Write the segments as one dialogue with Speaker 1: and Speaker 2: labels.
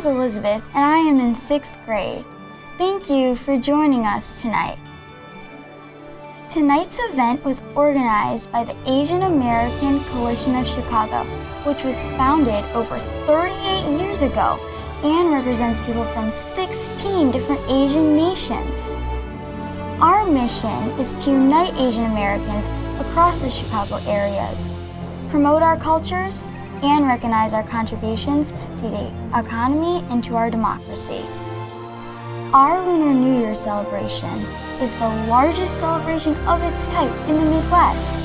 Speaker 1: is Elizabeth, and I am in 6th grade. Thank you for joining us tonight. Tonight's event was organized by the Asian American Coalition of Chicago, which was founded over 38 years ago and represents people from 16 different Asian nations. Our mission is to unite Asian Americans across the Chicago areas, promote our cultures, and recognize our contributions to the economy and to our democracy. Our Lunar New Year celebration is the largest celebration of its type in the Midwest.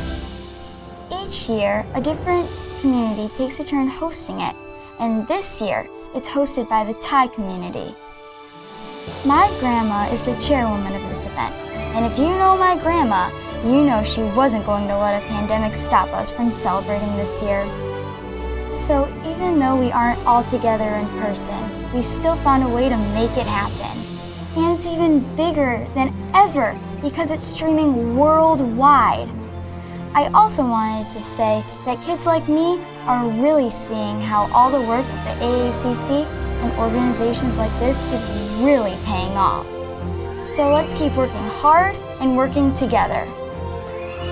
Speaker 1: Each year, a different community takes a turn hosting it, and this year, it's hosted by the Thai community. My grandma is the chairwoman of this event, and if you know my grandma, you know she wasn't going to let a pandemic stop us from celebrating this year. So even though we aren't all together in person, we still found a way to make it happen. And it's even bigger than ever because it's streaming worldwide. I also wanted to say that kids like me are really seeing how all the work of the AACC and organizations like this is really paying off. So let's keep working hard and working together.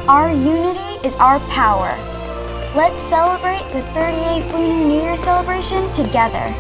Speaker 1: Our unity is our power. Let's celebrate the 38th Lunar New Year celebration together.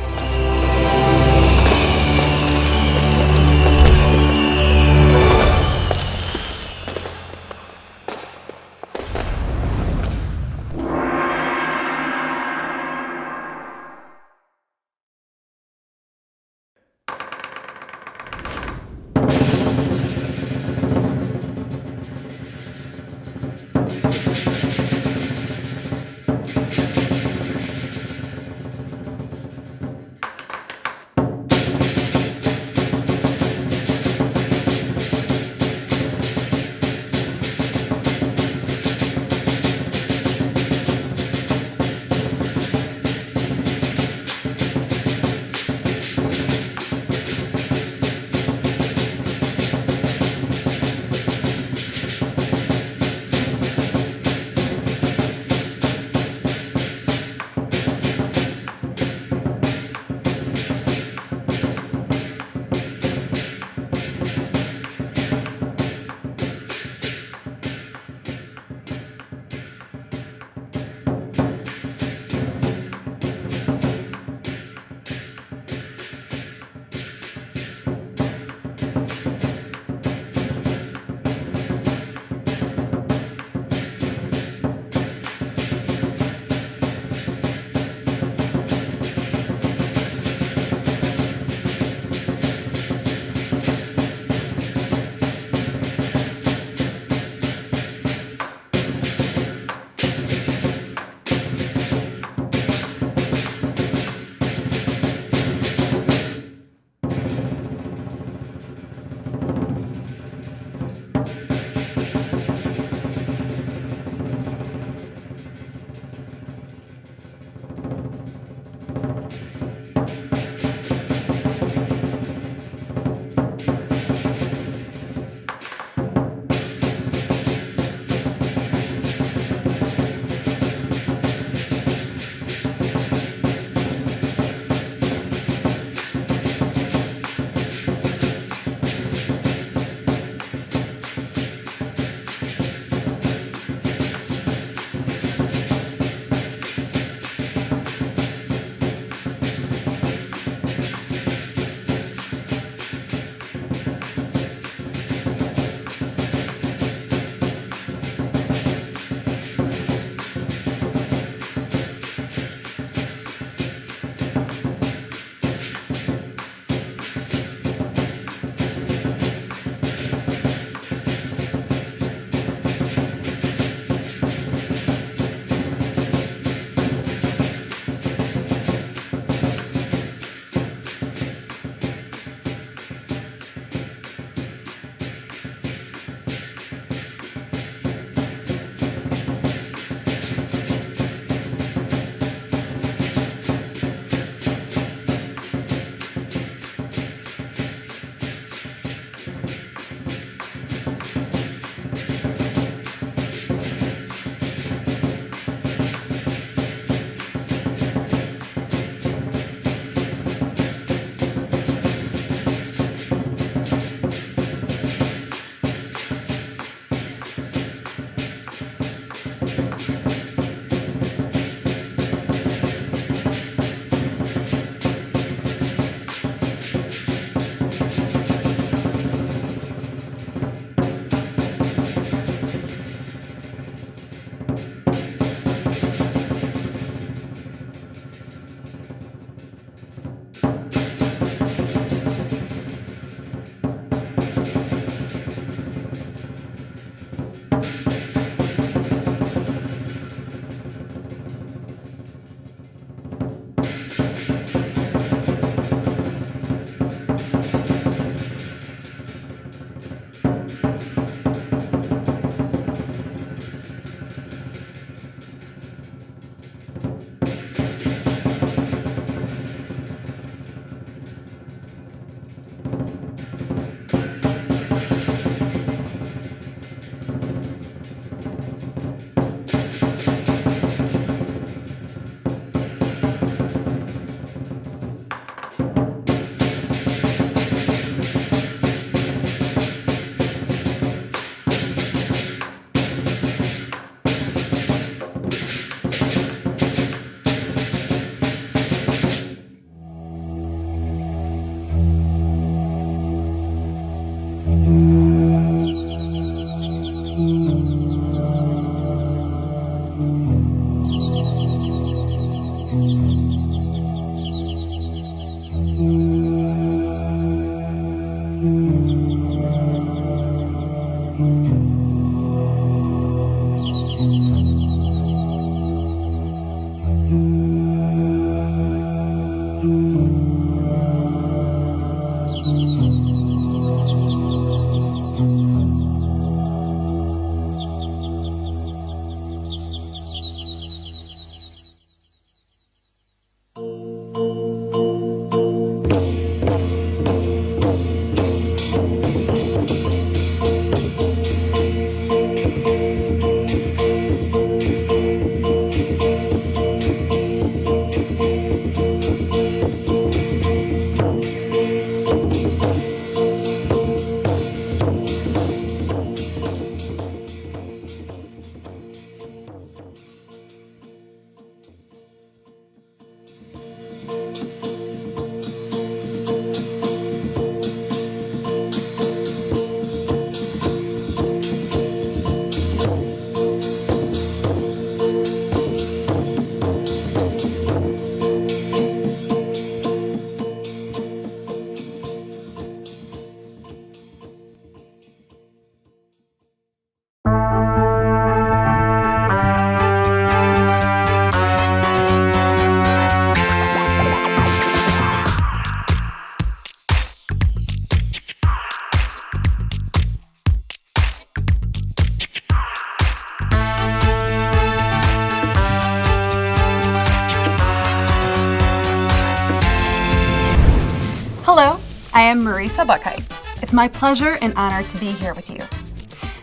Speaker 2: Hello, I am Marisa Buckeye. It's my pleasure and honor to be here with you.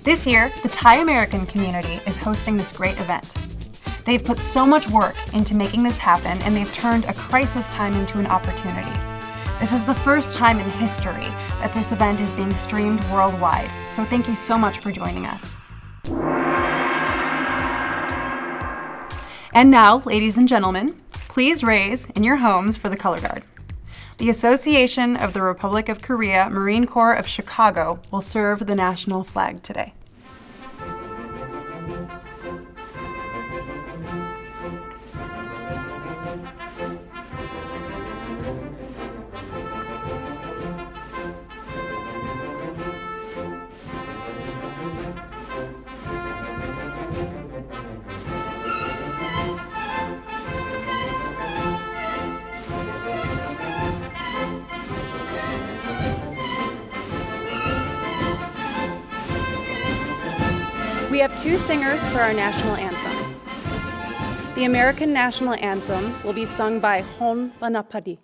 Speaker 2: This year, the Thai American community is hosting this great event. They've put so much work into making this happen, and they've turned a crisis time into an opportunity. This is the first time in history that this event is being streamed worldwide, so thank you so much for joining us. And now, ladies and gentlemen, please raise in your homes for the color guard. The Association of the Republic of Korea Marine Corps of Chicago will serve the national flag today. We have two singers for our national anthem. The American national anthem will be sung by Hon Vanapadi.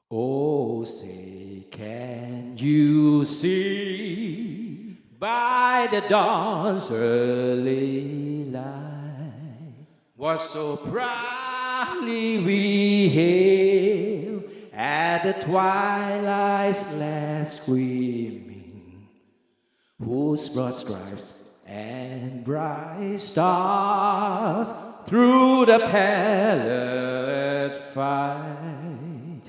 Speaker 3: Oh, say, can you see by the dawn's early light what so proudly we hail at the twilight's last gleaming, whose broad stripes and bright stars through the pallid fight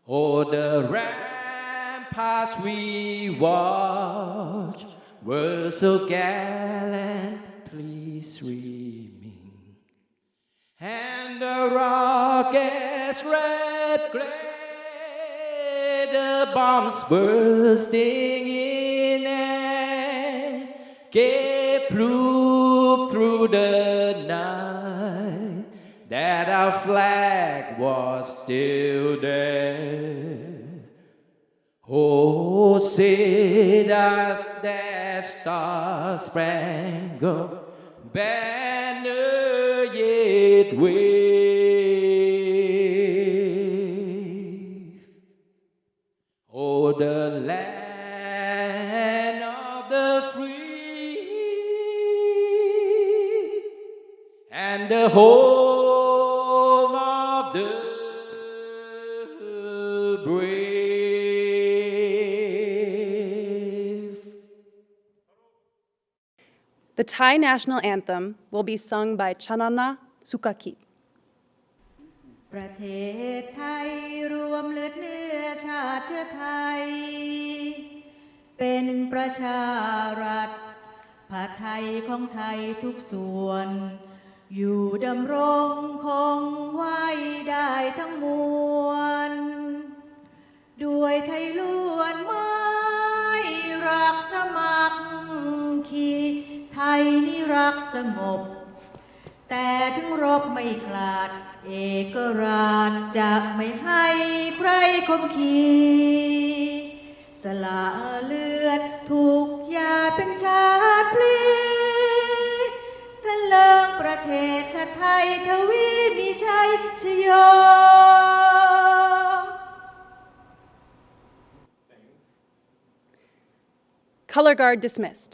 Speaker 3: o'er the ramparts we watch were so gallantly streaming, and the rocket's red glare, the bombs bursting in and gave proof through the night that our flag was still there. Oh, say does that star-spangled banner yet wave o'er the land of the free and the home of the brave.
Speaker 2: The Thai national anthem will be sung by Chanana Sukaki.
Speaker 4: ประเทศไทยรวมเลือดเนื้อชาติเชื้อไทยเป็นประชารัฐผ้าไทยของไทยทุกส่วนอยู่ดำรงคงไว้ได้ทั้งมวลด้วยไทยล้วนไม้รักสมัครคี ยนี่รักสงบแต่ถึงรบไม่กลาดเอกราชจะไม่ให้ใครข่มขีสละเลือดถูกหยาดเป็นชาติพลีทะเลิงประเทศชาติไทยทวีมีชัยชโย
Speaker 2: Color guard dismissed.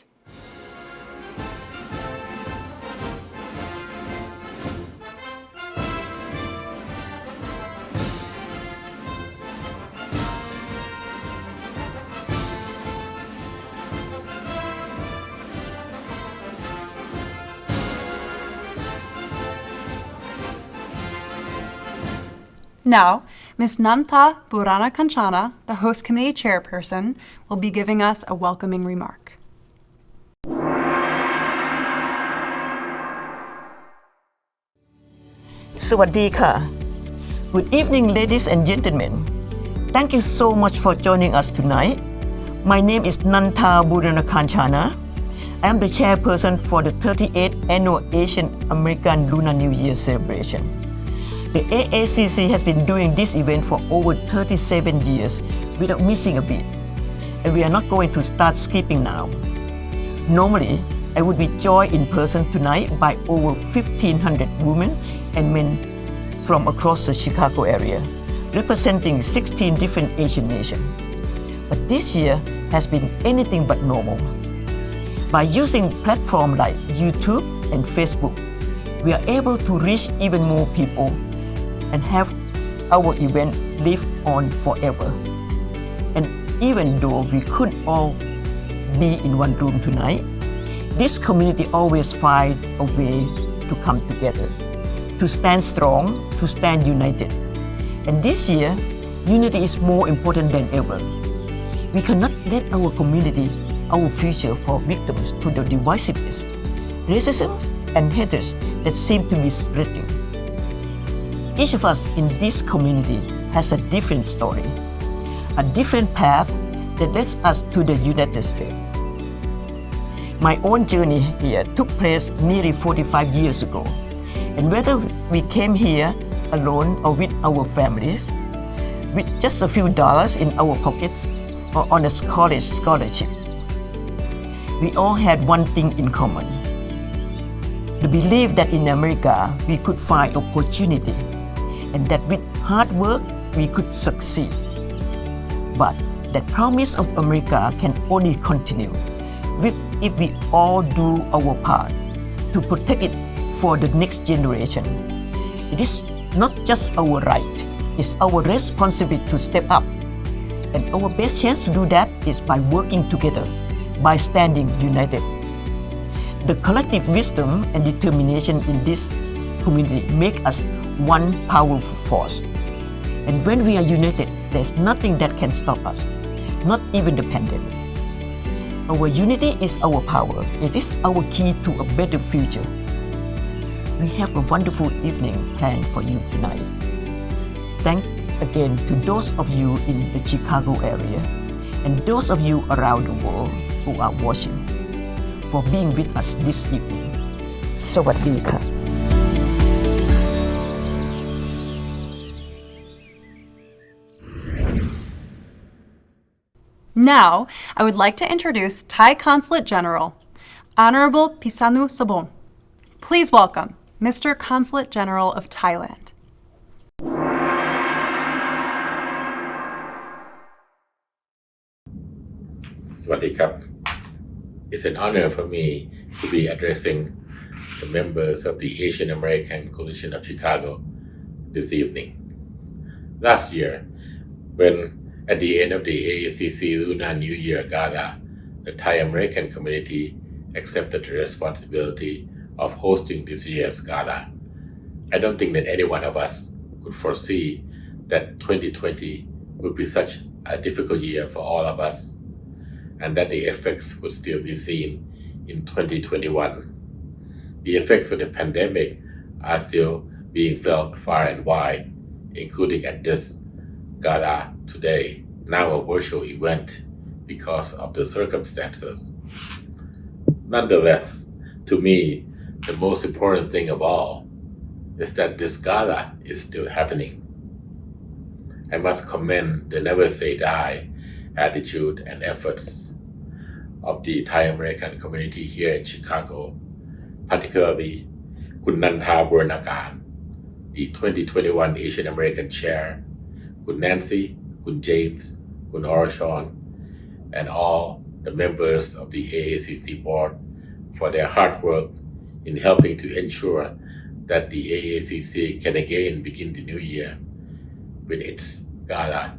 Speaker 2: Now, Ms. Nanta Burana Kanchana, the host committee chairperson, will be giving us a welcoming remark.
Speaker 5: สวัสดีค่ะ Good evening, ladies and gentlemen. Thank you so much for joining us tonight. My name is Nanta Burana Kanchana. I am the chairperson for the 38th Annual Asian American Lunar New Year celebration. The AACC has been doing this event for over 37 years without missing a beat, and we are not going to start skipping now. Normally, I would be joined in person tonight by over 1,500 women and men from across the Chicago area, representing 16 different Asian nations. But this year has been anything but normal. By using platforms like YouTube and Facebook, we are able to reach even more people and have our event live on forever. And even though we couldn't all be in one room tonight, this community always finds a way to come together, to stand strong, to stand united. And this year, unity is more important than ever. We cannot let our community, our future, fall victims to the divisiveness, racism, and hatred that seem to be spreading. Each of us in this community has a different story, a different path that leads us to the United States. My own journey here took place nearly 45 years ago, and whether we came here alone or with our families, with just a few dollars in our pockets or on a college scholarship, we all had one thing in common: the belief that in America we could find opportunity and that with hard work we could succeed. But that promise of America can only continue if we all do our part to protect it for the next generation. It is not just our right, it's our responsibility to step up. And our best chance to do that is by working together, by standing united. The collective wisdom and determination in this community make us one powerful force. And when we are united, there's nothing that can stop us, not even the pandemic. Our unity is our power. It is our key to a better future. We have a wonderful evening planned for you tonight. Thanks again to those of you in the Chicago area and those of you around the world who are watching for being with us this evening. สวัสดีครับ
Speaker 2: Now, I would like to introduce Thai Consulate General, Honorable Pisanu Sobon. Please welcome Mr. Consulate General of Thailand.
Speaker 6: Swadikap. It's an honor for me to be addressing the members of the Asian American Coalition of Chicago this evening. Last year, when at the end of the AACC Lunar New Year Gala, the Thai American community accepted the responsibility of hosting this year's gala. I don't think that any one of us could foresee that 2020 would be such a difficult year for all of us, and that the effects would still be seen in 2021. The effects of the pandemic are still being felt far and wide, including at this gala today, now a virtual event because of the circumstances. Nonetheless, To me, the most important thing of all is that this gala is still happening. I must commend the never say die attitude and efforts of the Thai American community here in Chicago, particularly Kun Nantha Burnakan, the 2021 Asian American Chair, Kun Nancy, Kun James, Kun Orashon, and all the members of the AACC board for their hard work in helping to ensure that the AACC can again begin the new year with its gala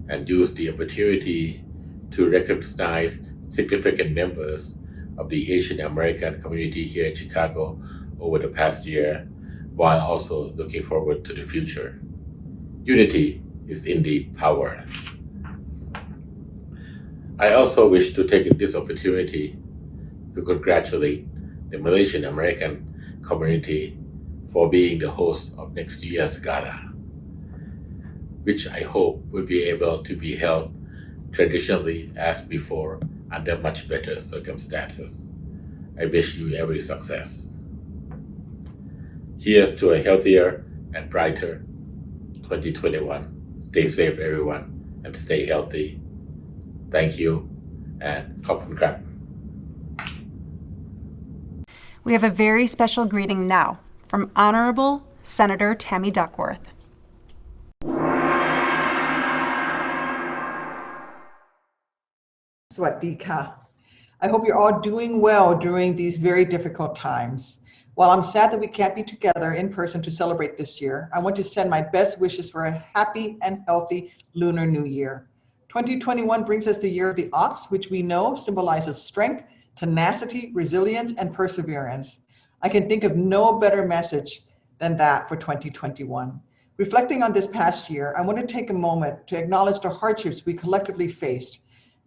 Speaker 6: and use the opportunity to recognize significant members of the Asian American community here in Chicago over the past year, while also looking forward to the future. Unity is indeed power. I also wish to take this opportunity to congratulate the Malaysian American community for being the host of next year's gala, which I hope will be able to be held traditionally as before under much better circumstances. I wish you every success. Here's to a healthier and brighter 2021. Stay safe, everyone, and stay healthy. Thank you, and khop kun krap.
Speaker 2: We have a very special greeting now from Honorable Senator Tammy Duckworth.
Speaker 7: Swadika. I hope you're all doing well during these very difficult times. While I'm sad that we can't be together in person to celebrate this year, I want to send my best wishes for a happy and healthy Lunar New Year. 2021 brings us the year of the ox, which we know symbolizes strength, tenacity, resilience, and perseverance. I can think of no better message than that for 2021. Reflecting on this past year, I want to take a moment to acknowledge the hardships we collectively faced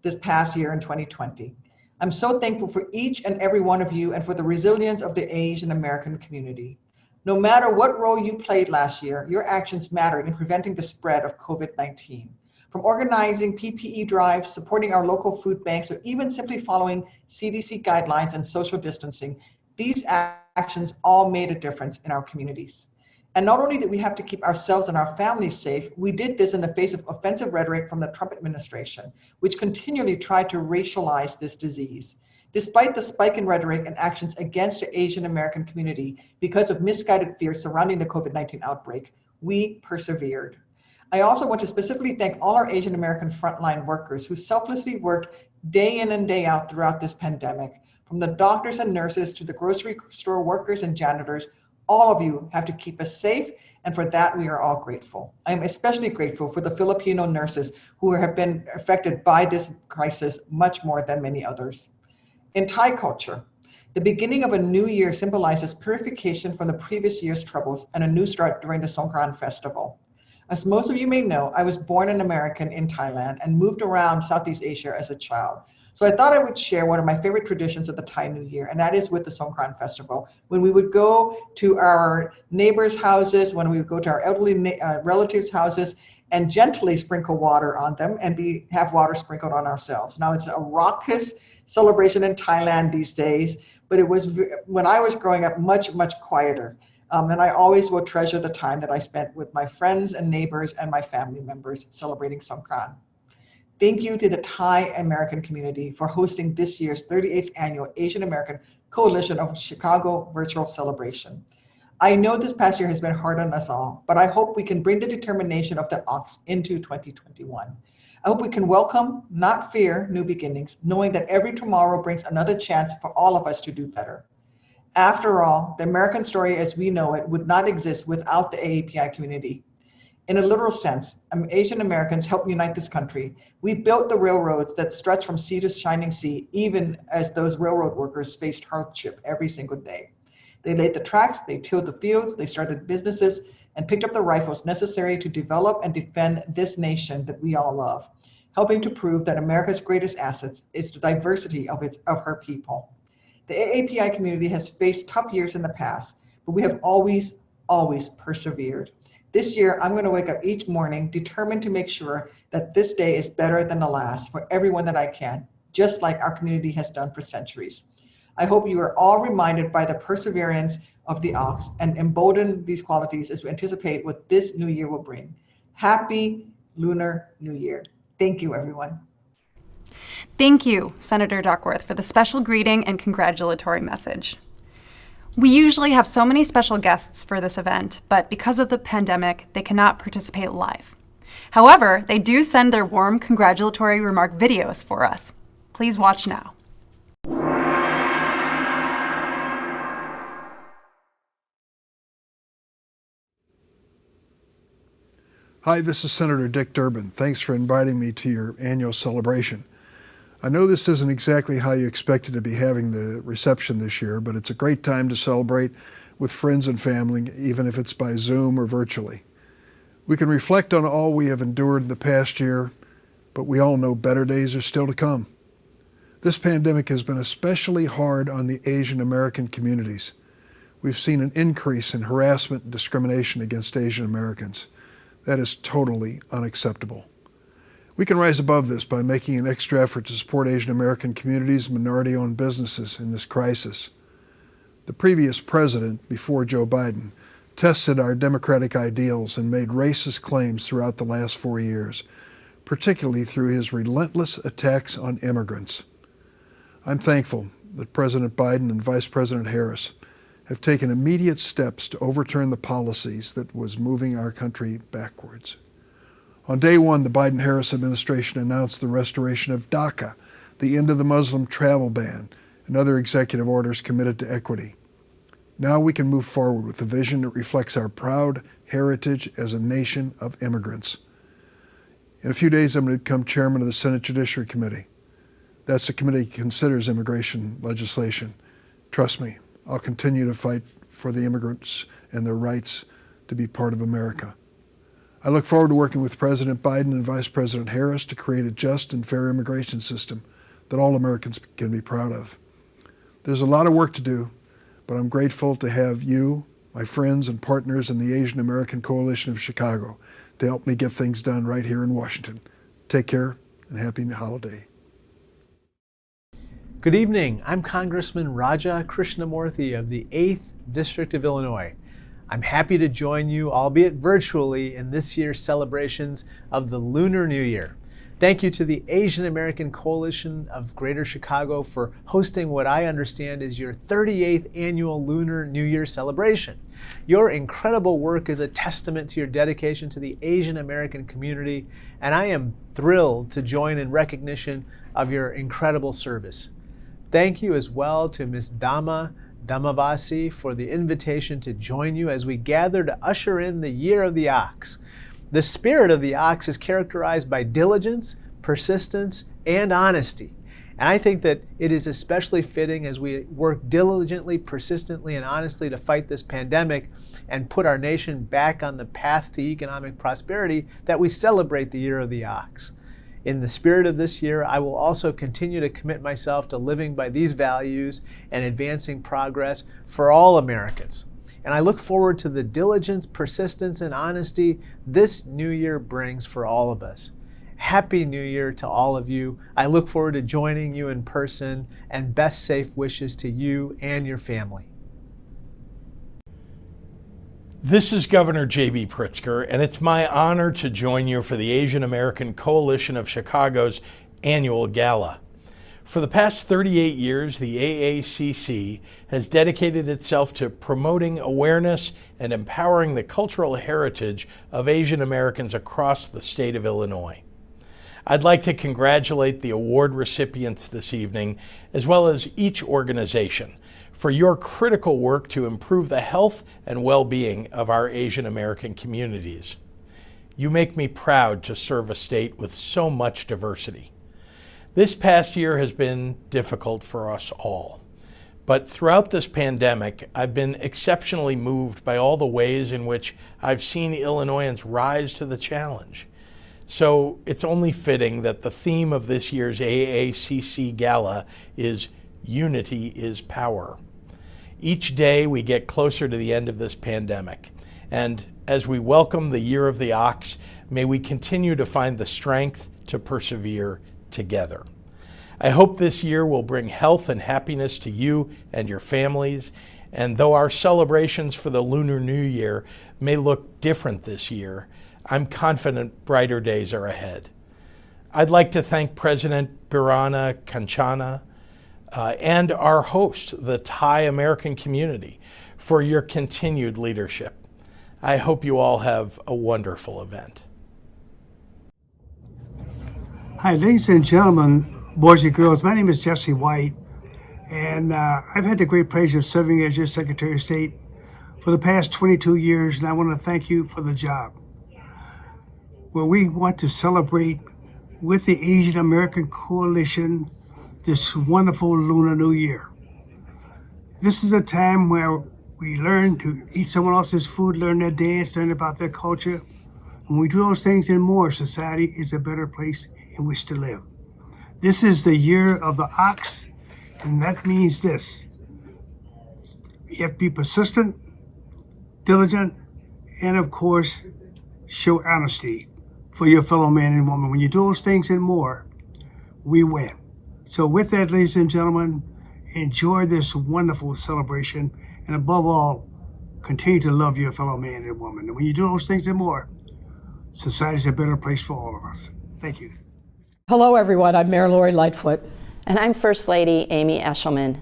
Speaker 7: this past year in 2020. I'm so thankful for each and every one of you and for the resilience of the Asian American community. No matter what role you played last year, your actions mattered in preventing the spread of COVID-19. From organizing PPE drives, supporting our local food banks, or even simply following CDC guidelines and social distancing, these actions all made a difference in our communities. And not only did we have to keep ourselves and our families safe, we did this in the face of offensive rhetoric from the Trump administration, which continually tried to racialize this disease. Despite the spike in rhetoric and actions against the Asian American community because of misguided fears surrounding the COVID-19 outbreak, we persevered. I also want to specifically thank all our Asian American frontline workers who selflessly worked day in and day out throughout this pandemic. From the doctors and nurses to the grocery store workers and janitors, all of you have to keep us safe, and for that we are all grateful. I am especially grateful for the Filipino nurses who have been affected by this crisis much more than many others. In Thai culture, the beginning of a new year symbolizes purification from the previous year's troubles and a new start during the Songkran festival. As most of you may know, I was born an American in Thailand and moved around Southeast Asia as a child. So I thought I would share one of my favorite traditions of the Thai New Year, and that is with the Songkran Festival. When we would go to our neighbors' houses, when we would go to our elderly relatives' houses, and gently sprinkle water on them and have water sprinkled on ourselves. Now it's a raucous celebration in Thailand these days, but it was, when I was growing up, much, much quieter. And I always will treasure the time that I spent with my friends and neighbors and my family members celebrating Songkran. Thank you to the Thai American community for hosting this year's 38th annual Asian American Coalition of Chicago virtual celebration. I know this past year has been hard on us all, but I hope we can bring the determination of the ox into 2021. I hope we can welcome, not fear, new beginnings, knowing that every tomorrow brings another chance for all of us to do better. After all, the American story as we know it would not exist without the AAPI community. In a literal sense, Asian Americans helped unite this country. We built the railroads that stretch from sea to shining sea, even as those railroad workers faced hardship every single day. They laid the tracks, they tilled the fields, they started businesses, and picked up the rifles necessary to develop and defend this nation that we all love, helping to prove that America's greatest assets is the diversity of her people. The AAPI community has faced tough years in the past, but we have always persevered. This year, I'm going to wake up each morning determined to make sure that this day is better than the last for everyone that I can, just like our community has done for centuries. I hope you are all reminded by the perseverance of the ox and embolden these qualities as we anticipate what this new year will bring. Happy Lunar New Year. Thank you, everyone.
Speaker 2: Thank you, Senator Duckworth, for the special greeting and congratulatory message. We usually have so many special guests for this event, but because of the pandemic, they cannot participate live. However, they do send their warm congratulatory remark videos for us. Please watch now.
Speaker 8: Hi, this is Senator Dick Durbin. Thanks for inviting me to your annual celebration. I know this isn't exactly how you expected to be having the reception this year, but it's a great time to celebrate with friends and family, even if it's by Zoom or virtually. We can reflect on all we have endured in the past year, but we all know better days are still to come. This pandemic has been especially hard on the Asian American communities. We've seen an increase in harassment and discrimination against Asian Americans. That is totally unacceptable. We can rise above this by making an extra effort to support Asian American communities and minority-owned businesses in this crisis. The previous president, before Joe Biden, tested our democratic ideals and made racist claims throughout the last 4 years, particularly through his relentless attacks on immigrants. I'm thankful that President Biden and Vice President Harris have taken immediate steps to overturn the policies that was moving our country backwards. On day one, the Biden-Harris administration announced the restoration of DACA, the end of the Muslim travel ban, and other executive orders committed to equity. Now we can move forward with a vision that reflects our proud heritage as a nation of immigrants. In a few days, I'm going to become chairman of the Senate Judiciary Committee. That's the committee that considers immigration legislation. Trust me, I'll continue to fight for the immigrants and their rights to be part of America. I look forward to working with President Biden and Vice President Harris to create a just and fair immigration system that all Americans can be proud of. There's a lot of work to do, but I'm grateful to have you, my friends and partners in the Asian American Coalition of Chicago, to help me get things done right here in Washington. Take care and happy holiday.
Speaker 9: Good evening. I'm Congressman Raja Krishnamurthy of the 8th District of Illinois. I'm happy to join you, albeit virtually, in this year's celebrations of the Lunar New Year. Thank you to the Asian American Coalition of Greater Chicago for hosting what I understand is your 38th annual Lunar New Year celebration. Your incredible work is a testament to your dedication to the Asian American community, and I am thrilled to join in recognition of your incredible service. Thank you as well to Ms. Damavasi for the invitation to join you as we gather to usher in the Year of the Ox. The spirit of the ox is characterized by diligence, persistence, and honesty. And I think that it is especially fitting as we work diligently, persistently, and honestly to fight this pandemic and put our nation back on the path to economic prosperity that we celebrate the Year of the Ox. In the spirit of this year, I will also continue to commit myself to living by these values and advancing progress for all Americans. And I look forward to the diligence, persistence, and honesty this new year brings for all of us. Happy New Year to all of you. I look forward to joining you in person, and best safe wishes to you and your family.
Speaker 10: This is Governor J.B. Pritzker, and it's my honor to join you for the Asian American Coalition of Chicago's annual gala. For the past 38 years, the AACC has dedicated itself to promoting awareness and empowering the cultural heritage of Asian Americans across the state of Illinois. I'd like to congratulate the award recipients this evening, as well as each organization, for your critical work to improve the health and well-being of our Asian American communities. You make me proud to serve a state with so much diversity. This past year has been difficult for us all. But throughout this pandemic, I've been exceptionally moved by all the ways in which I've seen Illinoisans rise to the challenge. So it's only fitting that the theme of this year's AACC Gala is Unity is Power. Each day we get closer to the end of this pandemic. And as we welcome the Year of the Ox, may we continue to find the strength to persevere together. I hope this year will bring health and happiness to you and your families. And though our celebrations for the Lunar New Year may look different this year, I'm confident brighter days are ahead. I'd like to thank President Birana Kanchana and our host, the Thai American community, for your continued leadership. I hope you all have a wonderful event.
Speaker 11: Hi, ladies and gentlemen, boys and girls. My name is Jesse White, and I've had the great pleasure of serving as your Secretary of State for the past 22 years, and I want to thank you for the job. Where we want to celebrate with the Asian American Coalition this wonderful Lunar New Year. This is a time where we learn to eat someone else's food, learn their dance, learn about their culture. When we do those things and more, society is a better place in which to live. This is the year of the ox, and that means this. You have to be persistent, diligent, and of course, show honesty for your fellow man and woman. When you do those things and more, we win. So with that, ladies and gentlemen, enjoy this wonderful celebration, and above all, continue to love your fellow man and woman. And when you do those things and more, society is a better place for all of us. Thank you.
Speaker 12: Hello, everyone. I'm Mayor Lori Lightfoot.
Speaker 13: And I'm First Lady Amy Eshelman.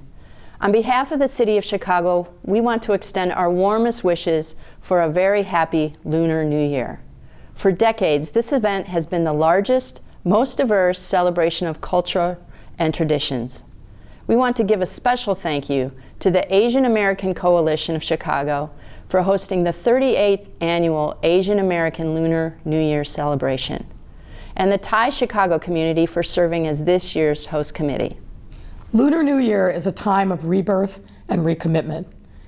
Speaker 13: On behalf of the City of Chicago, we want to extend our warmest wishes for a very happy Lunar New Year. For decades, this event has been the largest, most diverse celebration of culture and traditions. We want to give a special thank you to the Asian American Coalition of Chicago for hosting the 38th annual Asian American Lunar New Year celebration, and the Thai Chicago community for serving as this year's host committee.
Speaker 12: Lunar New Year is a time of rebirth and recommitment.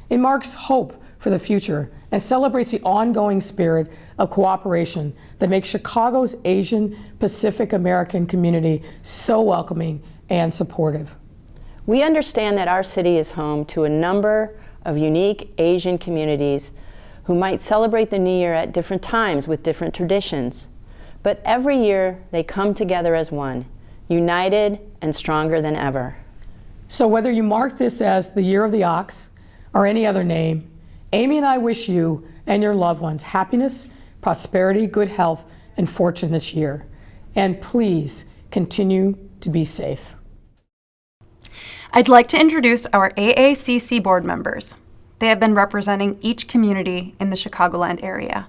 Speaker 12: It marks hope for the future and celebrates the ongoing spirit of cooperation that makes Chicago's Asian Pacific American community so welcoming and supportive.
Speaker 13: We understand that our city is home to a number of unique Asian communities who might celebrate the New Year at different times with different traditions. But every year they come together as one, united and stronger than ever.
Speaker 12: So whether you mark this as the Year of the Ox or any other name, Amy and I wish you and your loved ones happiness, prosperity, good health, and fortune this year. And please continue to be safe.
Speaker 2: I'd like to introduce our AACC board members. They have been representing each community in the Chicagoland area.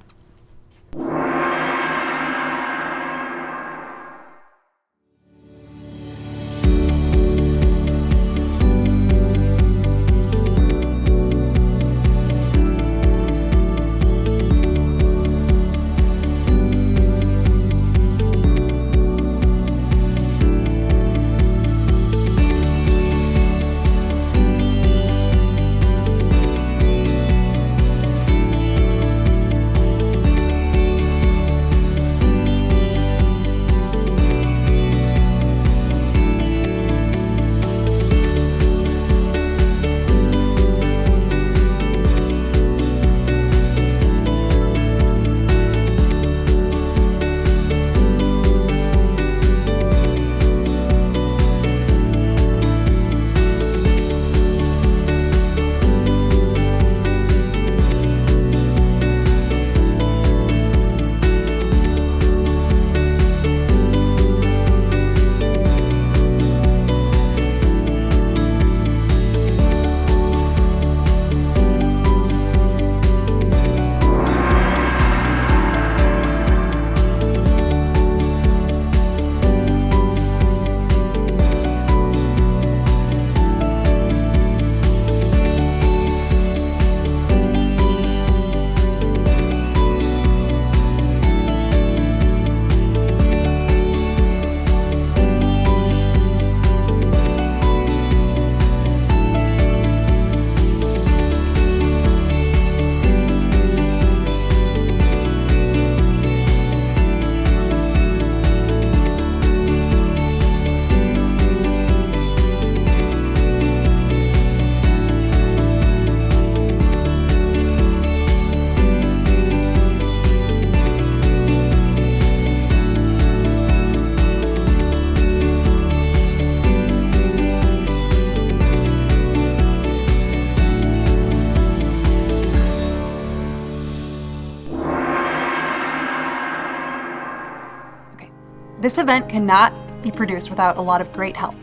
Speaker 2: This event cannot be produced without a lot of great help.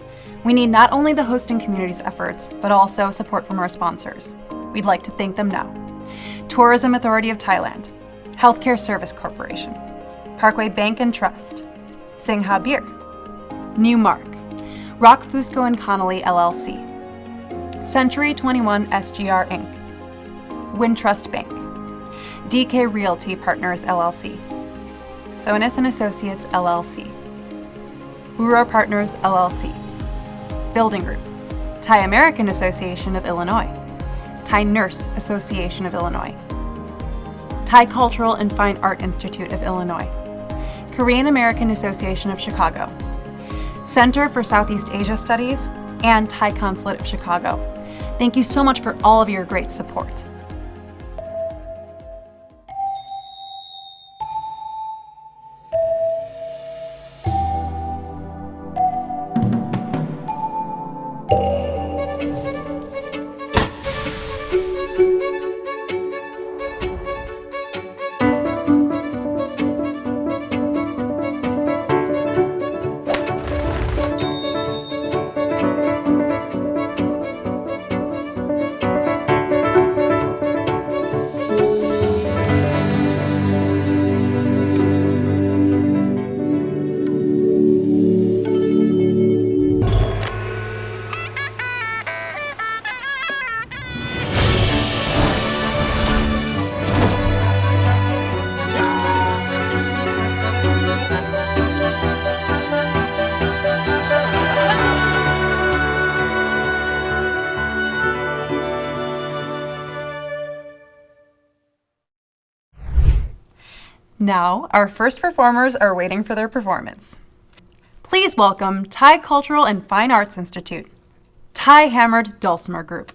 Speaker 2: We need not only the hosting community's efforts, but also support from our sponsors. We'd like to thank them now. Tourism Authority of Thailand, Healthcare Service Corporation, Parkway Bank and Trust, Singha Beer, New Mark, Rock Fusco and Connolly LLC, Century 21 SGR Inc., Wintrust Bank, DK Realty Partners LLC, Sonis and Associates LLC, Uro Partners LLC, Building Group, Thai American Association of Illinois, Thai Nurse Association of Illinois, Thai Cultural and Fine Art Institute of Illinois, Korean American Association of Chicago, Center for Southeast Asia Studies, and Thai Consulate of Chicago. Thank you so much for all of your great support. Now, our first performers are waiting for their performance. Please welcome Thai Cultural and Fine Arts Institute, Thai Hammered Dulcimer Group.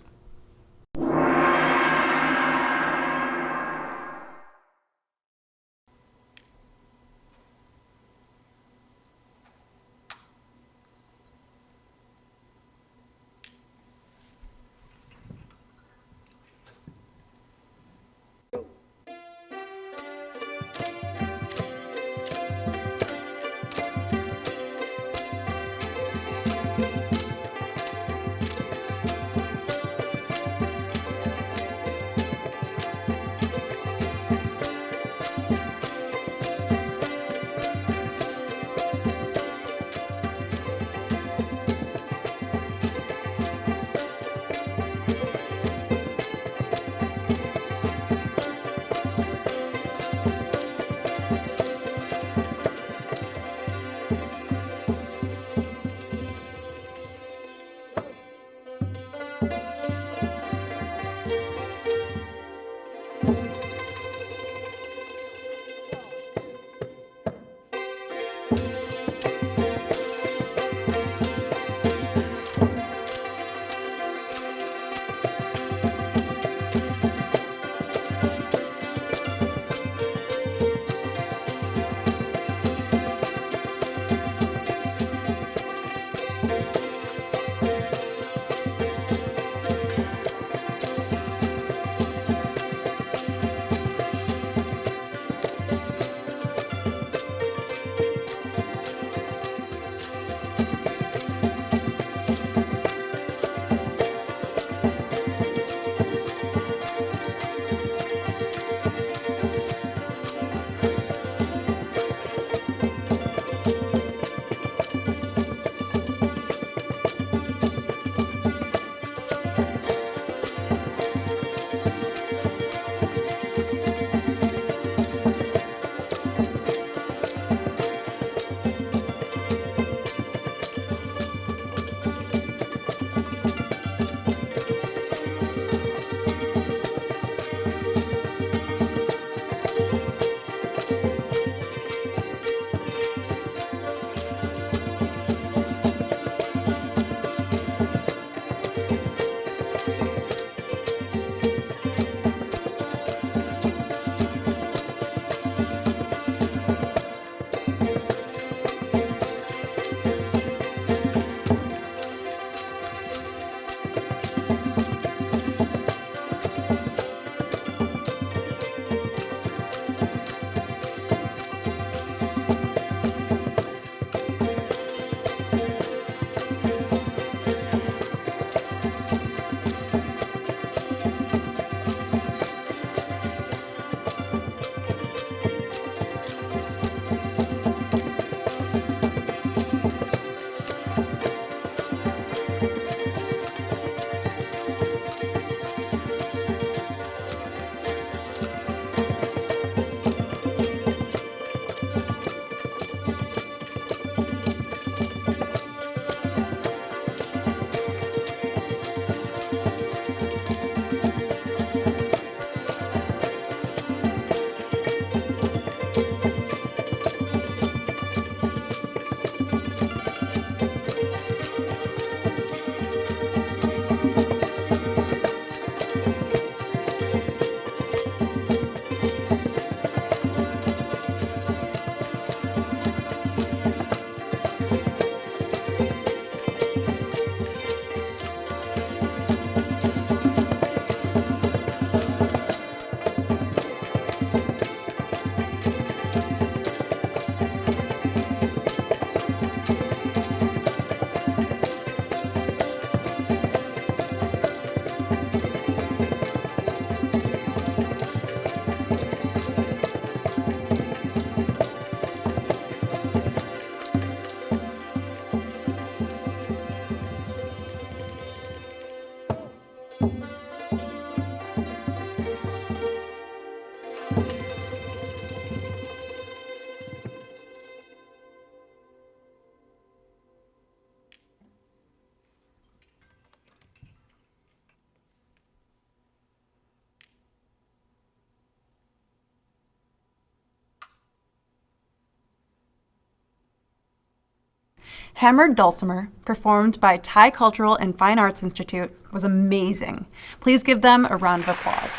Speaker 2: Hammered Dulcimer, performed by Thai Cultural and Fine Arts Institute, was amazing. Please give them a round of applause.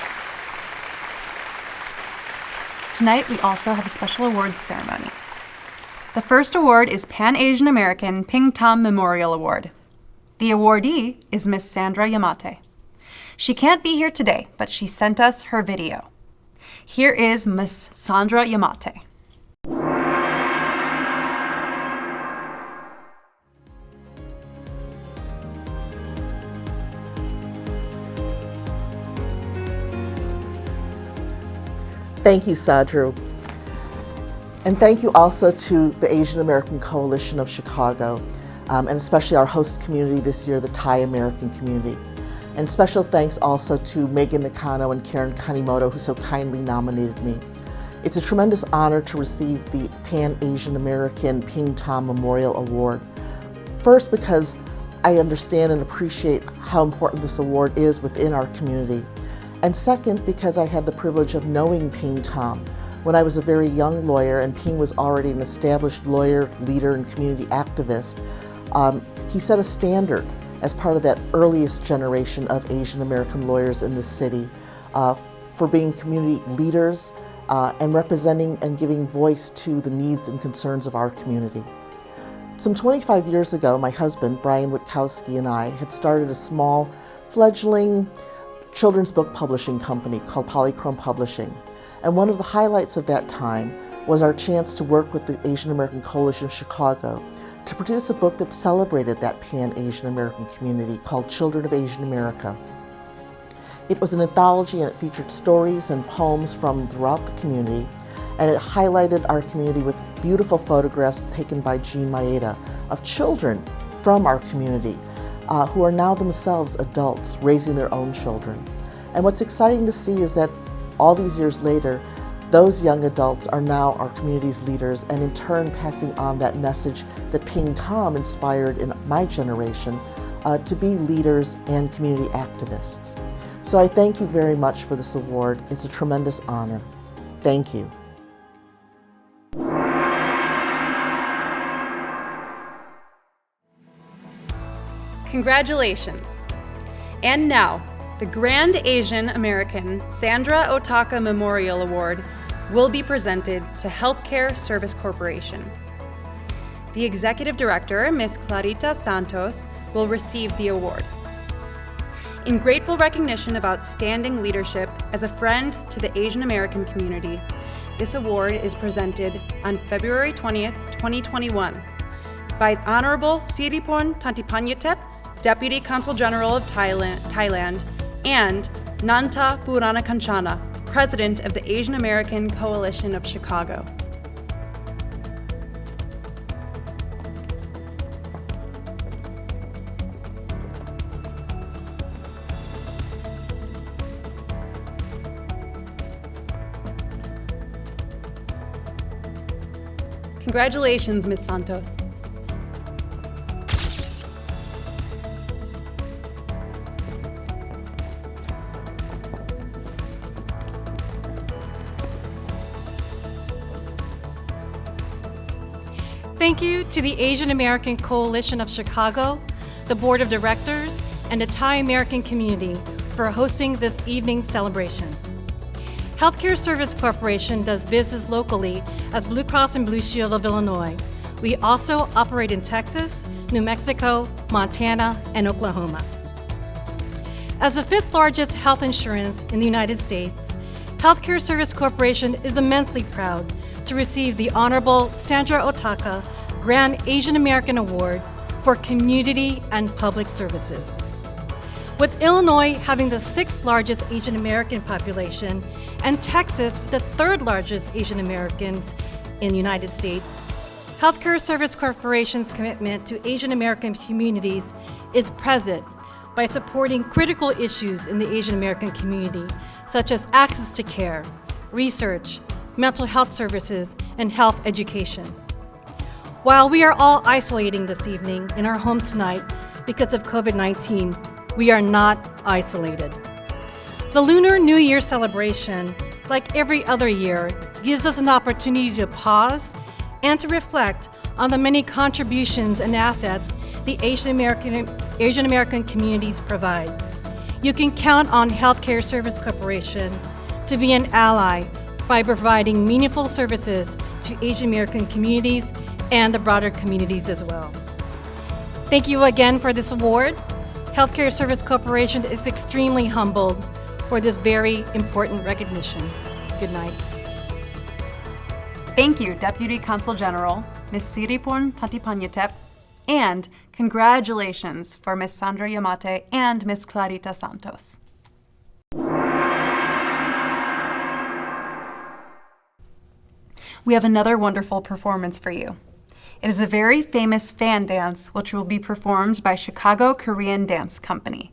Speaker 2: Tonight, we also have a special awards ceremony. The first award is Pan-Asian American Ping Tam Memorial Award. The awardee is Miss Sandra Yamate. She can't be here today, but she sent us her video. Here is Miss Sandra Yamate.
Speaker 14: Thank you, Sadru. And thank you also to the Asian American Coalition of Chicago, and especially our host community this year, the Thai American community. And special thanks also to Megan Nakano and Karen Kanimoto, who so kindly nominated me. It's a tremendous honor to receive the Pan-Asian American Ping Tam Memorial Award. First, because I understand and appreciate how important this award is within our community. And second, because I had the privilege of knowing Ping Tam when I was a very young lawyer, and Ping was already an established lawyer, leader, and community activist. He set a standard as part of that earliest generation of Asian American lawyers in the city for being community leaders and representing and giving voice to the needs and concerns of our community. Some 25 years ago, my husband, Brian Witkowski, and I had started a small, fledgling children's book publishing company called Polychrome Publishing. And one of the highlights of that time was our chance to work with the Asian American Coalition of Chicago to produce a book that celebrated that Pan-Asian American community called Children of Asian America. It was an anthology, and it featured stories and poems from throughout the community, and it highlighted our community with beautiful photographs taken by Jean Maeda of children from our community who are now themselves adults raising their own children. And what's exciting to see is that all these years later, those young adults are now our community's leaders, and in turn passing on that message that Ping Tam inspired in my generation to be leaders and community activists. So I thank you very much for this award. It's a tremendous honor. Thank you.
Speaker 2: Congratulations. And now, the Grand Asian American Sandra Otaka Memorial Award will be presented to Healthcare Service Corporation. The Executive Director, Ms. Clarita Santos, will receive the award. In grateful recognition of outstanding leadership as a friend to the Asian American community, this award is presented on February 20th, 2021 by Honorable Siripon Tantipanyatep, Deputy Consul General of Thailand, and Nanta Buranakanchana, President of the Asian American Coalition of Chicago. Congratulations, Ms. Santos.
Speaker 15: Thank you to the Asian American Coalition of Chicago, the Board of Directors, and the Thai American community for hosting this evening's celebration. Healthcare Service Corporation does business locally as Blue Cross and Blue Shield of Illinois. We also operate in Texas, New Mexico, Montana, and Oklahoma. As the fifth largest health insurance in the United States, Healthcare Service Corporation is immensely proud to receive the Honorable Sandra Otaka Grand Asian American Award for Community and Public Services. With Illinois having the sixth largest Asian American population and Texas the third largest Asian Americans in the United States, Healthcare Service Corporation's commitment to Asian American communities is present by supporting critical issues in the Asian American community, such as access to care, research, mental health services, and health education. While we are all isolating this evening in our homes tonight because of COVID-19, we are not isolated. The Lunar New Year celebration, like every other year, gives us an opportunity to pause and to reflect on the many contributions and assets the Asian American communities provide. You can count on Healthcare Service Corporation to be an ally by providing meaningful services to Asian American communities and the broader communities as well. Thank you again for this award. Healthcare Service Corporation is extremely humbled for this very important recognition. Good night.
Speaker 2: Thank you, Deputy Consul General, Ms. Siriporn Tatipanyatep, and congratulations for Ms. Sandra Yamate and Ms. Clarita Santos. We have another wonderful performance for you. It is a very famous fan dance which will be performed by Chicago Korean Dance Company.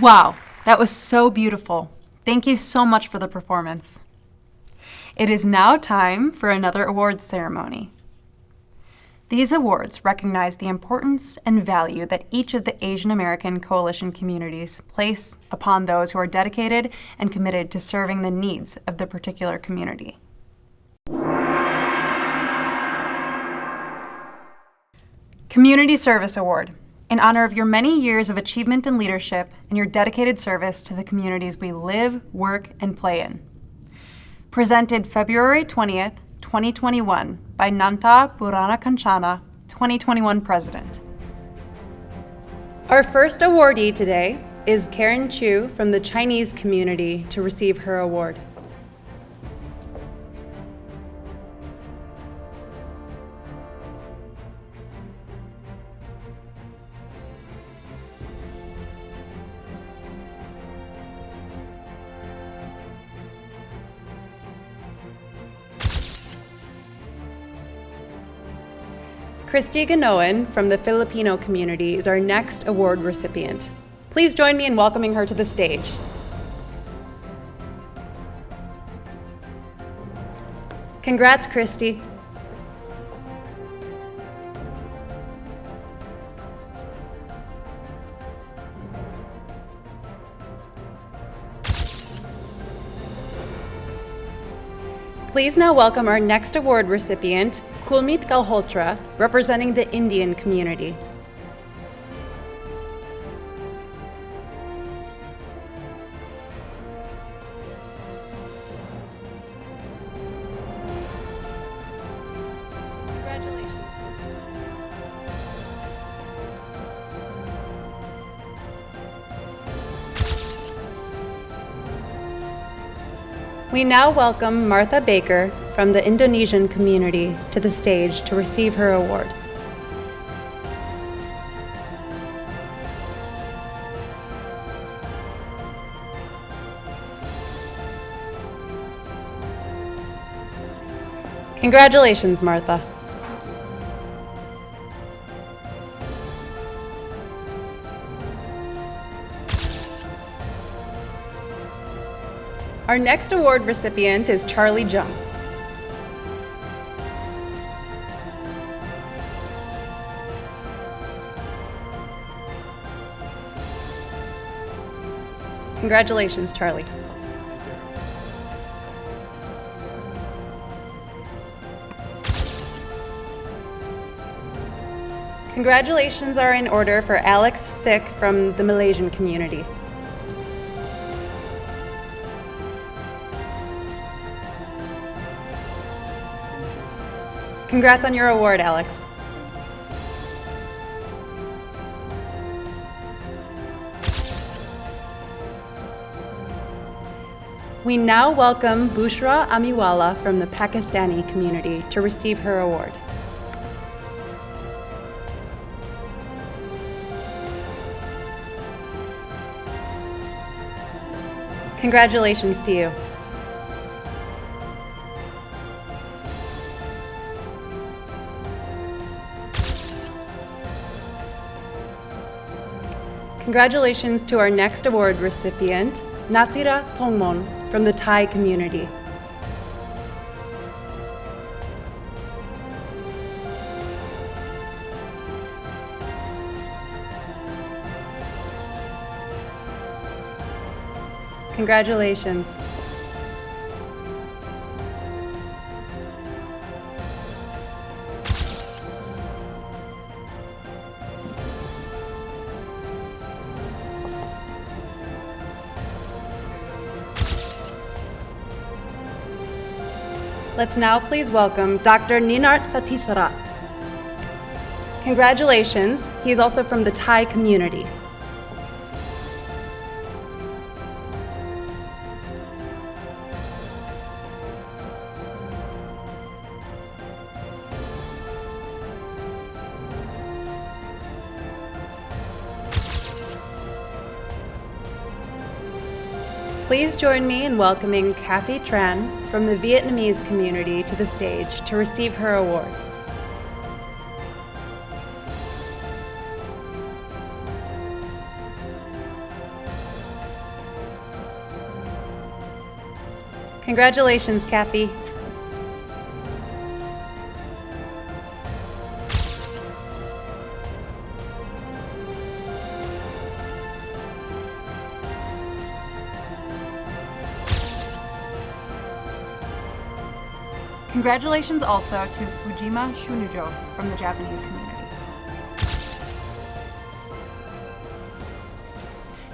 Speaker 2: Wow, that was so beautiful. Thank you so much for the performance. It is now time for another awards ceremony. These awards recognize the importance and value that each of the Asian American Coalition communities place upon those who are dedicated and committed to serving the needs of the particular community. Community Service Award, in honor of your many years of achievement and leadership and your dedicated service to the communities we live, work, and play in. Presented February 20th, 2021 by Nanta Burana Kanchana, 2021 President. Our first awardee today is Karen Chu from the Chinese community to receive her award. Christy Ganoan from the Filipino community is our next award recipient. Please join me in welcoming her to the stage. Congrats, Christy. Please now welcome our next award recipient, Kulmeet Galhotra, representing the Indian community. Congratulations. We now welcome Martha Baker from the Indonesian community to the stage to receive her award. Congratulations, Martha. Our next award recipient is Charlie Jung. Congratulations, Charlie. Congratulations are in order for Alex Sik from the Malaysian community. Congrats on your award, Alex. We now welcome Bushra Amiwala from the Pakistani community to receive her award. Congratulations to you. Congratulations to our next award recipient, Natira Tongmon from the Thai community. Congratulations. Let's now please welcome Dr. Ninart Satisarat. Congratulations, he is also from the Thai community. Please join me in welcoming Kathy Tran from the Vietnamese community to the stage to receive her award. Congratulations, Kathy. Congratulations also to Fujima Shunujo from the Japanese community.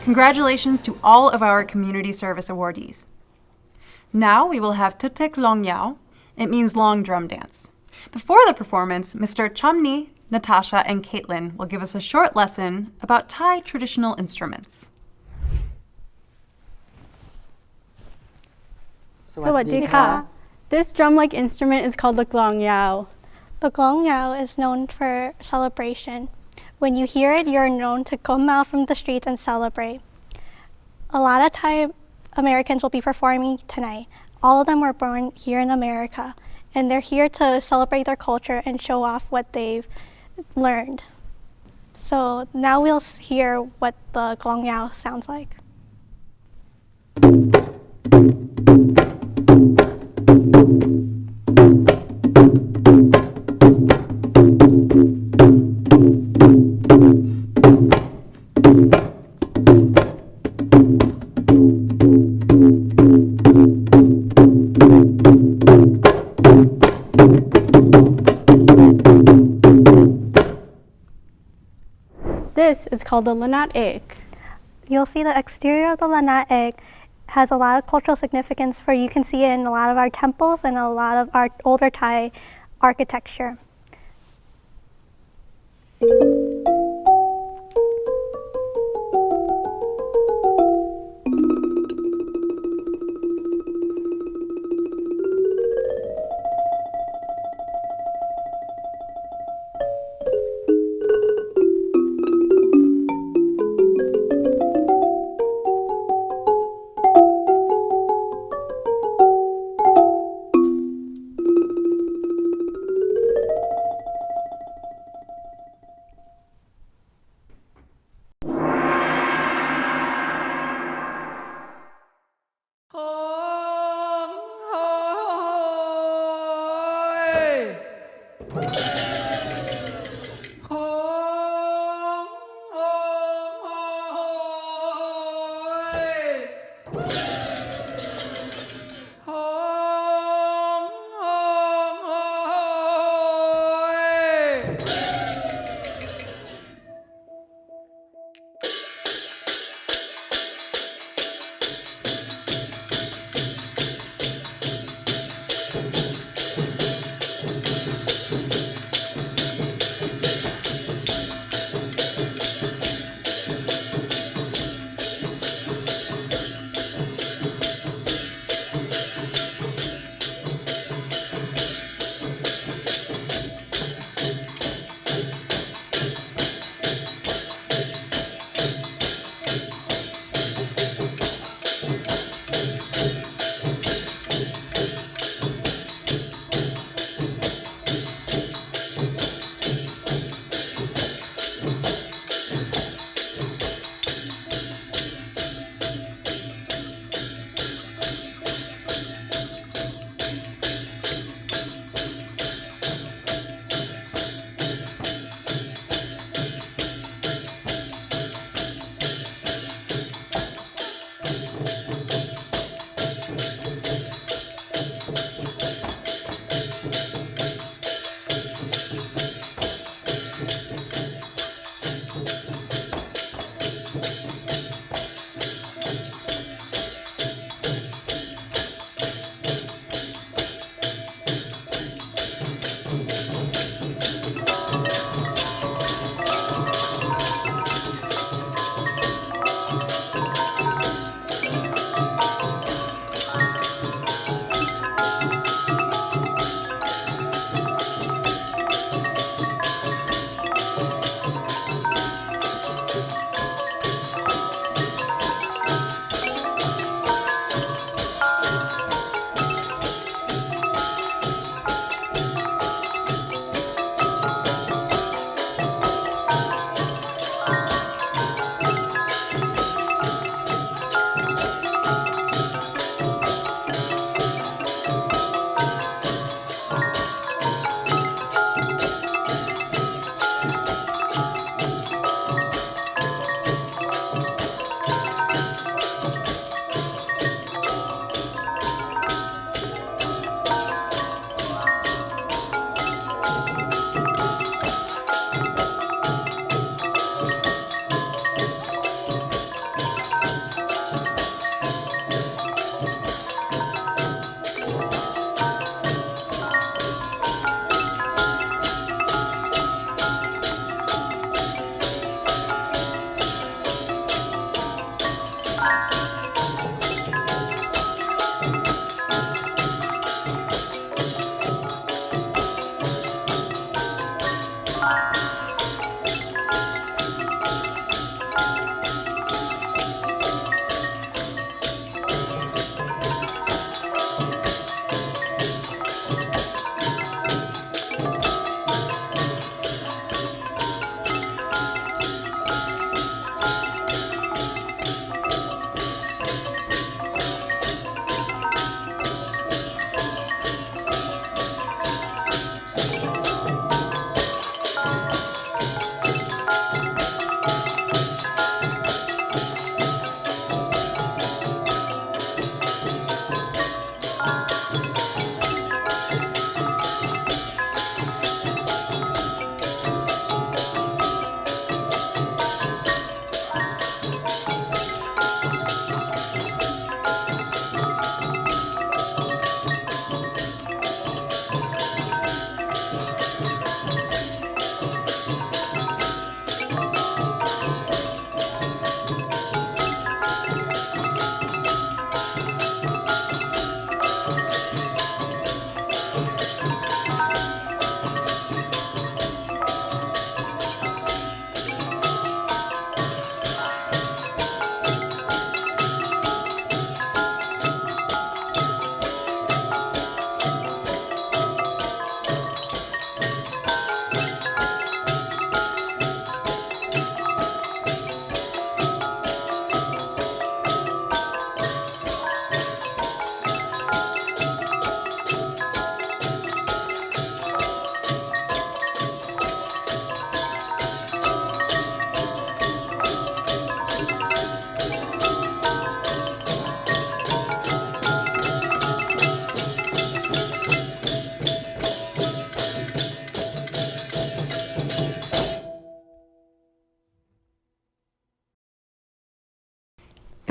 Speaker 2: Congratulations to all of our community service awardees. Now we will have Tutek Long Yao. It means long drum dance. Before the performance, Mr. Chamni, Natasha, and Caitlin will give us a short lesson about Thai traditional instruments.
Speaker 16: Sawadika. This drum-like instrument is called the glong yao.
Speaker 17: The glong yao is known for celebration. When you hear it, you're known to come out from the streets and celebrate. A lot of Thai Americans will be performing tonight. All of them were born here in America, and they're here to celebrate their culture and show off what they've learned. So now we'll hear what the glong yao sounds like.
Speaker 16: This is called the lanat egg.
Speaker 17: You'll see the exterior of the lanat egg has a lot of cultural significance for you can see it in a lot of our temples and a lot of our older Thai architecture.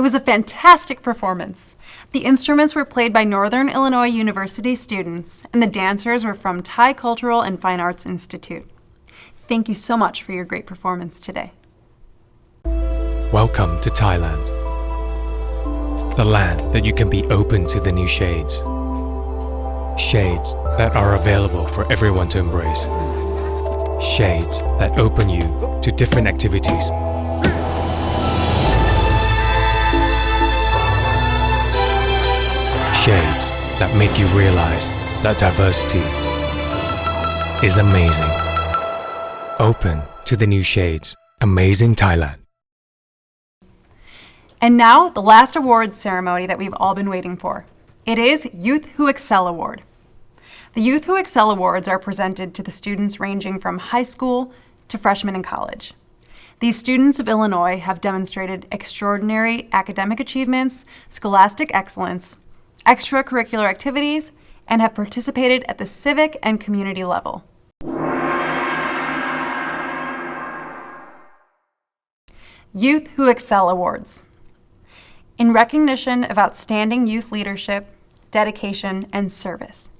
Speaker 2: It was a fantastic performance. The instruments were played by Northern Illinois University students, and the dancers were from Thai Cultural and Fine Arts Institute. Thank you so much for your great performance today.
Speaker 18: Welcome to Thailand, the land that you can be open to the new shades. Shades that are available for everyone to embrace. Shades that open you to different activities. Shades that make you realize that diversity is amazing. Open to the new shades. Amazing Thailand.
Speaker 2: And now, the last awards ceremony that we've all been waiting for. It is Youth Who Excel Award. The Youth Who Excel Awards are presented to the students ranging from high school to freshmen in college. These students of Illinois have demonstrated extraordinary academic achievements, scholastic excellence, extracurricular activities, and have participated at the civic and community level. Youth Who Excel Awards. In recognition of outstanding youth leadership, dedication, and service.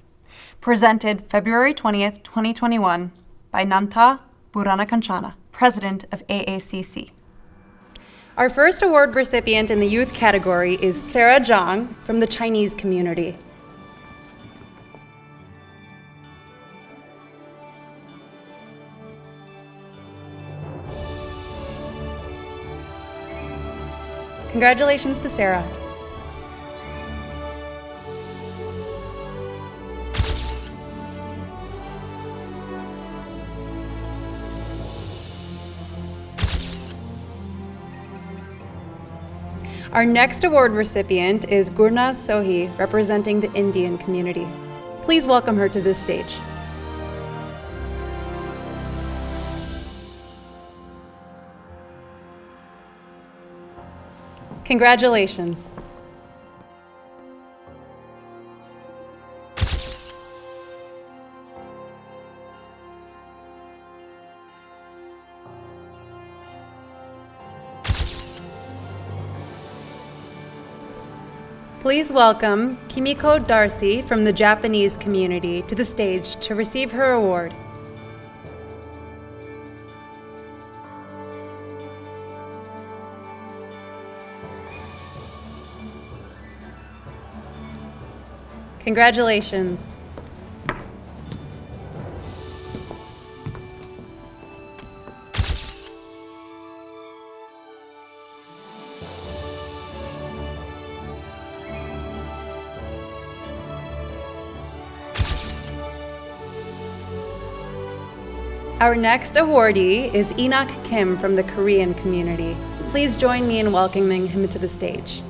Speaker 2: Presented February 20th, 2021 by Nanta Buranakanchana, President of AACC. Our first award recipient in the youth category is Sarah Zhang from the Chinese community. Congratulations to Sarah. Our next award recipient is Gurnaz Sohi, representing the Indian community. Please welcome her to this stage. Congratulations. Please welcome Kimiko Darcy from the Japanese community to the stage to receive her award. Congratulations. Our next awardee is Enoch Kim from the Korean community. Please join me in welcoming him to the stage.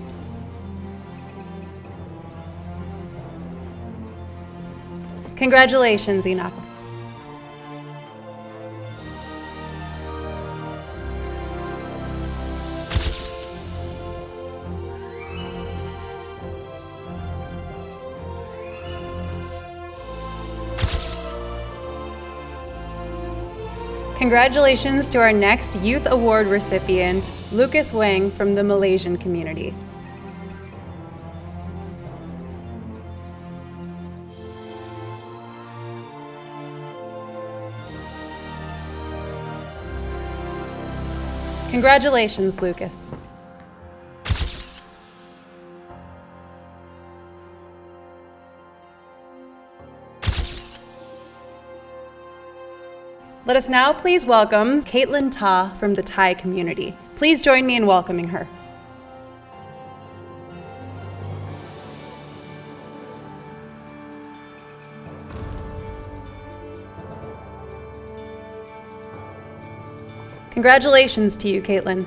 Speaker 2: Congratulations, Enoch. Congratulations to our next Youth Award recipient, Lucas Wang from the Malaysian community. Congratulations, Lucas. Let us now please welcome Caitlin Ta from the Thai community. Please join me in welcoming her. Congratulations to you, Caitlin.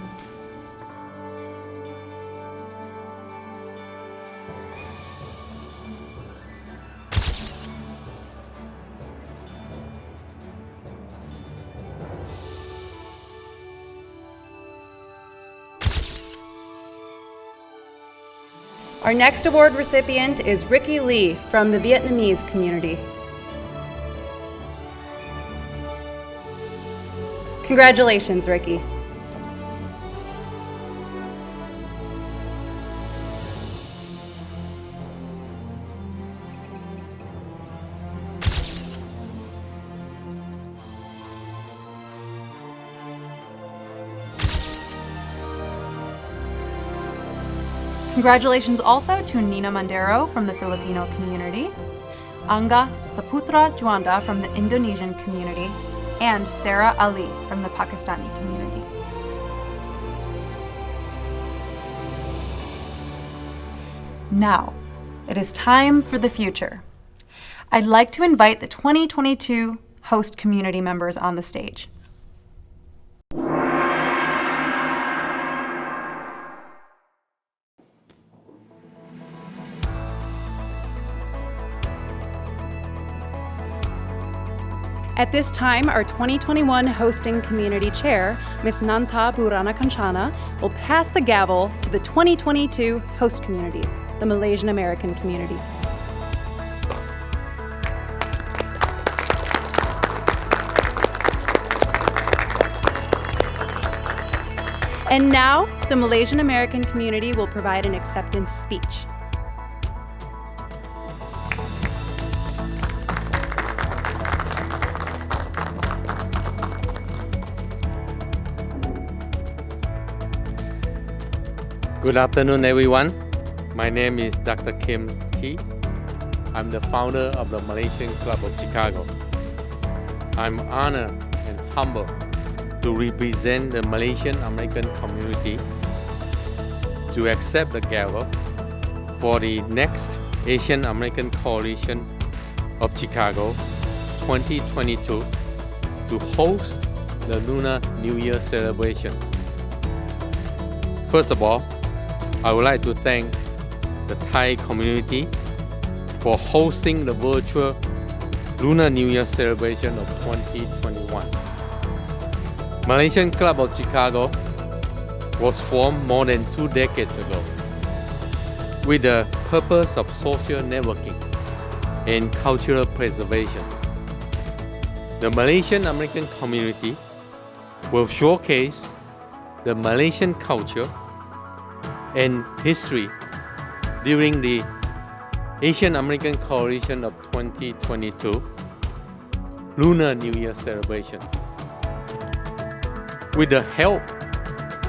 Speaker 2: Our next award recipient is Ricky Lee from the Vietnamese community. Congratulations, Ricky. Congratulations also to Nina Mandero from the Filipino community, Angga Saputra Juanda from the Indonesian community, and Sarah Ali from the Pakistani community. Now, it is time for the future. I'd like to invite the 2022 host community members on the stage. At this time, our 2021 Hosting Community Chair, Ms. Nantha Burana Kanchana, will pass the gavel to the 2022 host community, the Malaysian American community. And now, the Malaysian American community will provide an acceptance speech.
Speaker 19: Good afternoon, everyone. My name is Dr. Kim T. I'm the founder of the Malaysian Club of Chicago. I'm honored and humbled to represent the Malaysian American community to accept the gavel for the next Asian American Coalition of Chicago 2022 to host the Lunar New Year celebration. First of all, I would like to thank the Thai community for hosting the virtual Lunar New Year celebration of 2021. Malaysian Club of Chicago was formed more than 2 decades ago with the purpose of social networking and cultural preservation. The Malaysian American community will showcase the Malaysian culture and history during the Asian American Coalition of 2022 Lunar New Year celebration. With the help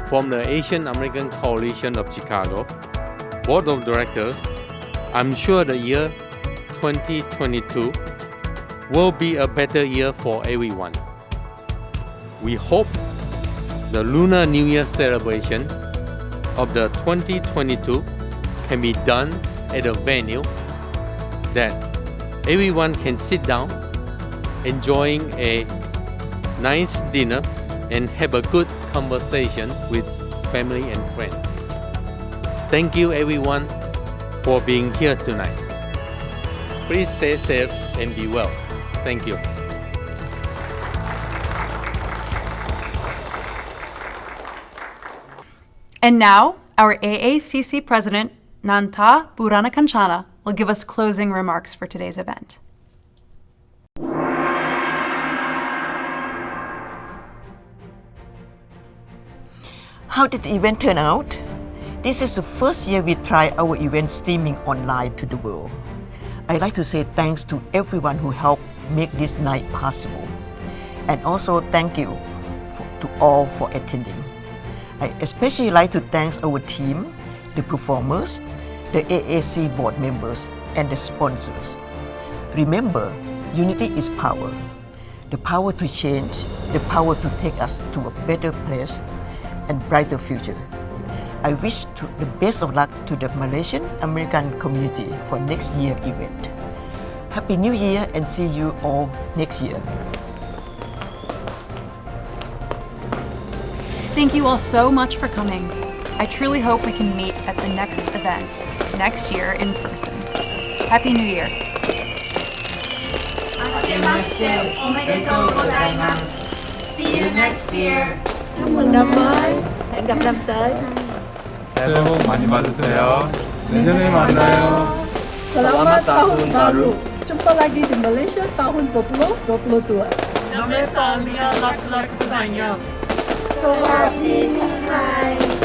Speaker 19: from the Asian American Coalition of Chicago Board of Directors, I'm sure the year 2022 will be a better year for everyone. We hope the Lunar New Year celebration of the 2022 can be done at a venue that everyone can sit down, enjoying a nice dinner and have a good conversation with family and friends. Thank you everyone for being here tonight. Please stay safe and be well. Thank you.
Speaker 2: And now, our AACC President, Nantha Burana Kanchana, will give us closing remarks for today's event.
Speaker 5: How did the event turn out? This is the first year we try our event streaming online to the world. I'd like to say thanks to everyone who helped make this night possible. And also thank you to all for attending. I especially like to thank our team, the performers, the AAC board members, and the sponsors. Remember, unity is power. The power to change, the power to take us to a better place and brighter future. I wish the best of luck to the Malaysian American community for next year's event. Happy New Year and see you all next year.
Speaker 2: Thank you all so much for coming. I truly hope we can meet at the next event, next year in person. Happy New Year.
Speaker 4: See you next year.
Speaker 20: năm mới, hẹn gặp năm tới.
Speaker 21: 새해 복 많이 받으세요. 내년에 만나요.
Speaker 20: Selamat Tahun Baru. Jumpa lagi di Malaysia tahun 2022.
Speaker 21: Nama saya laki-laki banyak.
Speaker 20: สวัสดีปีใหม่